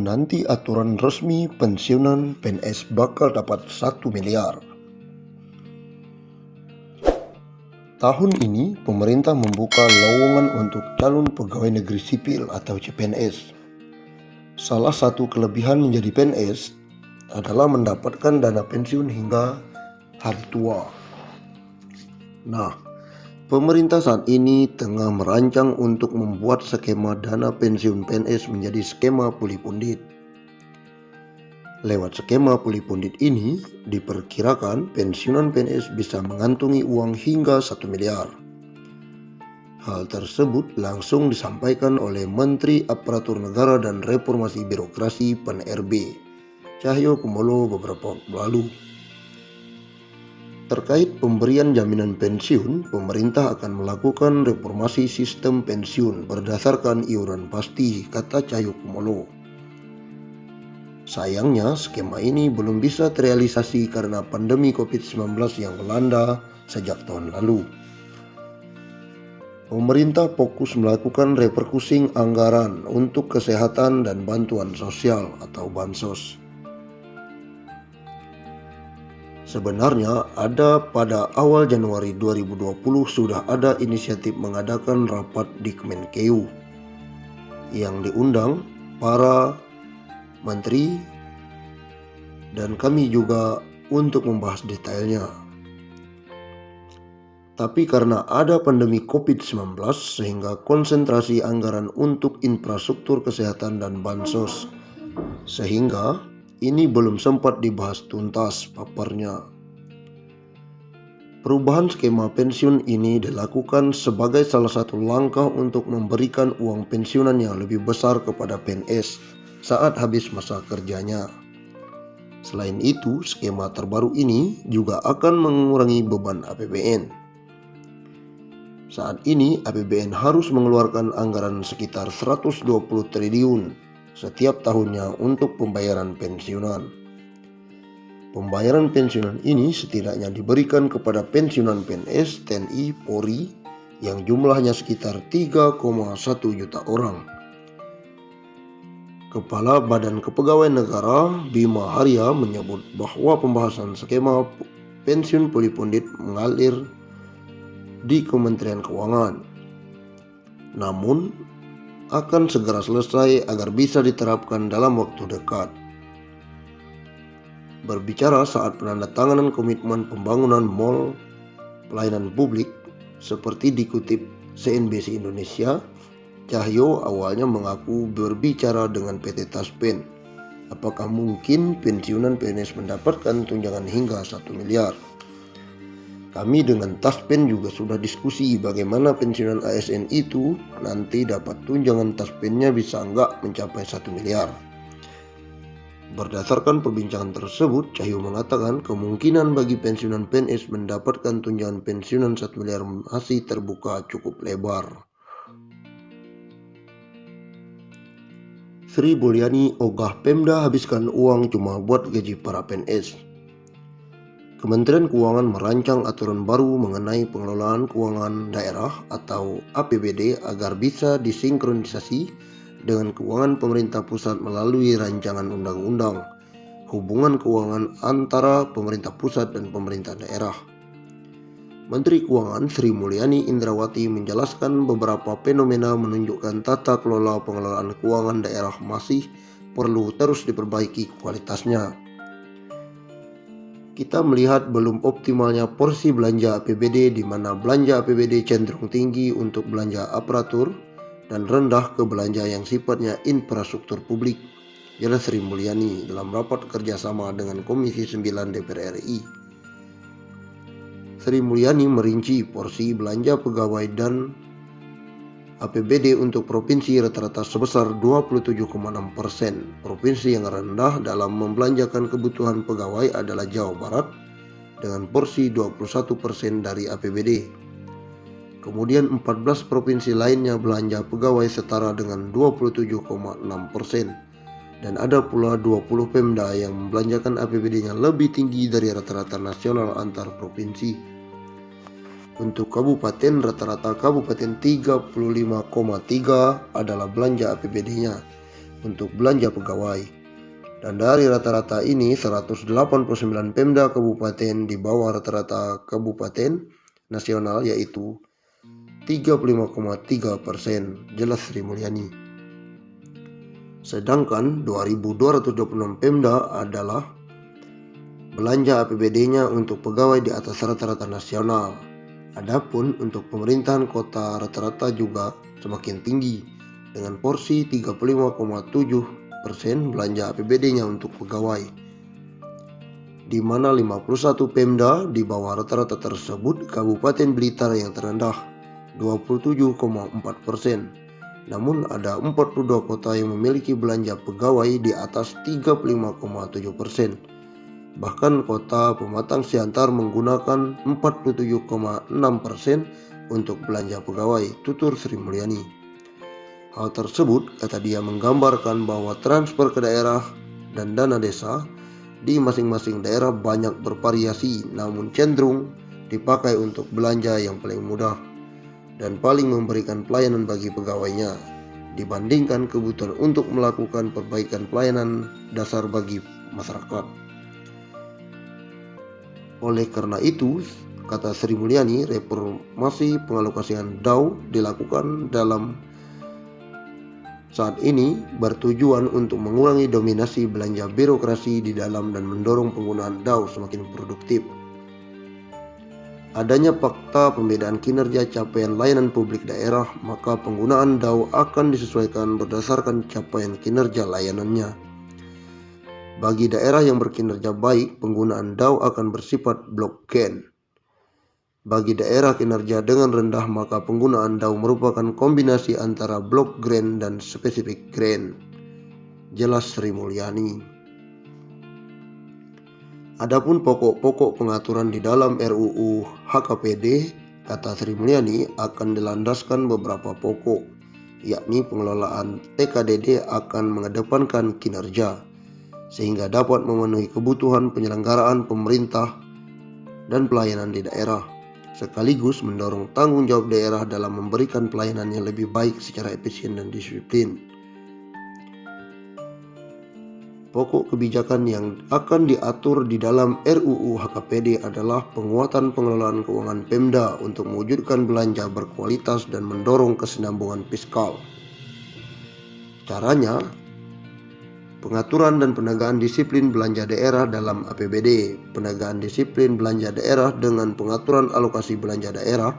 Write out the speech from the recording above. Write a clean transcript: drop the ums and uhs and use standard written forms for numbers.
menanti aturan resmi pensiunan PNS bakal dapat 1 miliar. Tahun ini pemerintah membuka lowongan untuk calon pegawai negeri sipil atau CPNS. Salah satu kelebihan menjadi PNS adalah mendapatkan dana pensiun hingga hari tua. Nah, pemerintah saat ini tengah merancang untuk membuat skema dana pensiun PNS menjadi skema pulih pundit. Lewat skema pulih pundit ini, diperkirakan pensiunan PNS bisa mengantongi uang hingga 1 miliar. Hal tersebut langsung disampaikan oleh Menteri Aparatur Negara dan Reformasi Birokrasi (PAN-RB) Cahyokumolo beberapa waktu lalu. Terkait pemberian jaminan pensiun, pemerintah akan melakukan reformasi sistem pensiun berdasarkan iuran pasti, kata Cahyokumolo. Sayangnya, skema ini belum bisa terrealisasi karena pandemi COVID-19 yang melanda sejak tahun lalu. Pemerintah fokus melakukan refocusing anggaran untuk kesehatan dan bantuan sosial atau bansos. Sebenarnya pada awal Januari 2020 sudah ada inisiatif mengadakan rapat di Kemenkeu yang diundang para menteri dan kami juga untuk membahas detailnya. Tapi karena ada pandemi COVID-19 sehingga konsentrasi anggaran untuk infrastruktur kesehatan dan bansos, sehingga ini belum sempat dibahas tuntas paparnya. Perubahan skema pensiun ini dilakukan sebagai salah satu langkah untuk memberikan uang pensiunan yang lebih besar kepada PNS saat habis masa kerjanya. Selain itu, skema terbaru ini juga akan mengurangi beban APBN. Saat ini APBN harus mengeluarkan anggaran sekitar 120 triliun setiap tahunnya untuk pembayaran pensiunan. Pembayaran pensiunan ini setidaknya diberikan kepada pensiunan PNS, TNI, Polri yang jumlahnya sekitar 3,1 juta orang. Kepala Badan Kepegawaian Negara Bima Arya menyebut bahwa pembahasan skema pensiun pulih pundit mengalir di Kementerian Keuangan, namun akan segera selesai agar bisa diterapkan dalam waktu dekat. Berbicara saat penandatanganan komitmen pembangunan mal pelayanan publik seperti dikutip CNBC Indonesia, Cahyo awalnya mengaku berbicara dengan PT Taspen. Apakah mungkin pensiunan PNS mendapatkan tunjangan hingga 1 miliar? Kami dengan Taspen juga sudah diskusi bagaimana pensiunan ASN itu nanti dapat tunjangan Taspennya bisa enggak mencapai 1 miliar. Berdasarkan perbincangan tersebut, Cahyo mengatakan kemungkinan bagi pensiunan PNS mendapatkan tunjangan pensiunan 1 miliar masih terbuka cukup lebar. Sri Mulyani ogah Pemda habiskan uang cuma buat gaji para PNS. Kementerian Keuangan merancang aturan baru mengenai pengelolaan keuangan daerah atau APBD agar bisa disinkronisasi dengan keuangan pemerintah pusat melalui rancangan undang-undang hubungan keuangan antara pemerintah pusat dan pemerintah daerah. Menteri Keuangan Sri Mulyani Indrawati menjelaskan beberapa fenomena menunjukkan tata kelola pengelolaan keuangan daerah masih perlu terus diperbaiki kualitasnya. Kita melihat belum optimalnya porsi belanja APBD di mana belanja APBD cenderung tinggi untuk belanja aparatur dan rendah ke belanja yang sifatnya infrastruktur publik, jelas Sri Mulyani dalam rapat kerjasama dengan Komisi 9 DPR RI. Sri Mulyani merinci porsi belanja pegawai dan APBD untuk provinsi rata-rata sebesar 27,6%. Provinsi yang rendah dalam membelanjakan kebutuhan pegawai adalah Jawa Barat dengan porsi 21% dari APBD. Kemudian 14 provinsi lainnya belanja pegawai setara dengan 27,6%. Dan ada pula 20 Pemda yang membelanjakan APBD-nya lebih tinggi dari rata-rata nasional antar provinsi. Untuk kabupaten, rata-rata kabupaten 35,3 adalah belanja APBD-nya. untuk belanja pegawai. Dan dari rata-rata ini 189 Pemda kabupaten di bawah rata-rata kabupaten nasional yaitu 35,3%, jelas Sri Mulyani. Sedangkan 2.226 Pemda adalah belanja APBD-nya untuk pegawai di atas rata-rata nasional. Adapun untuk pemerintahan kota rata-rata juga semakin tinggi dengan porsi 35,7% belanja APBD-nya untuk pegawai, di mana 51 Pemda di bawah rata-rata tersebut Kabupaten Blitar yang terendah 27,4%. Namun ada 42 kota yang memiliki belanja pegawai di atas 35,7%. Bahkan kota Pematang Siantar menggunakan 47,6% untuk belanja pegawai, tutur Sri Mulyani. Hal tersebut, kata dia, menggambarkan bahwa transfer ke daerah dan dana desa di masing-masing daerah banyak bervariasi, namun cenderung dipakai untuk belanja yang paling mudah dan paling memberikan pelayanan bagi pegawainya dibandingkan kebutuhan untuk melakukan perbaikan pelayanan dasar bagi masyarakat. Oleh karena itu, kata Sri Mulyani, reformasi pengalokasian DAU dilakukan dalam saat ini bertujuan untuk mengurangi dominasi belanja birokrasi di dalam dan mendorong penggunaan DAU semakin produktif. Adanya fakta pembedaan kinerja capaian layanan publik daerah, maka penggunaan DAU akan disesuaikan berdasarkan capaian kinerja layanannya. Bagi daerah yang berkinerja baik, penggunaan DAU akan bersifat blok grant. Bagi daerah kinerja dengan rendah, maka penggunaan DAU merupakan kombinasi antara blok grant dan spesifik grant, jelas Sri Mulyani. Adapun pokok-pokok pengaturan di dalam RUU HKPD, kata Sri Mulyani, akan dilandaskan beberapa pokok, yakni pengelolaan TKDD akan mengedepankan kinerja, sehingga dapat memenuhi kebutuhan penyelenggaraan pemerintah dan pelayanan di daerah, sekaligus mendorong tanggung jawab daerah dalam memberikan pelayanan yang lebih baik secara efisien dan disiplin. Pokok kebijakan yang akan diatur di dalam RUU HKPD adalah penguatan pengelolaan keuangan Pemda untuk mewujudkan belanja berkualitas dan mendorong kesinambungan fiskal. Caranya, pengaturan dan penegakan disiplin belanja daerah dalam APBD, penegakan disiplin belanja daerah dengan pengaturan alokasi belanja daerah,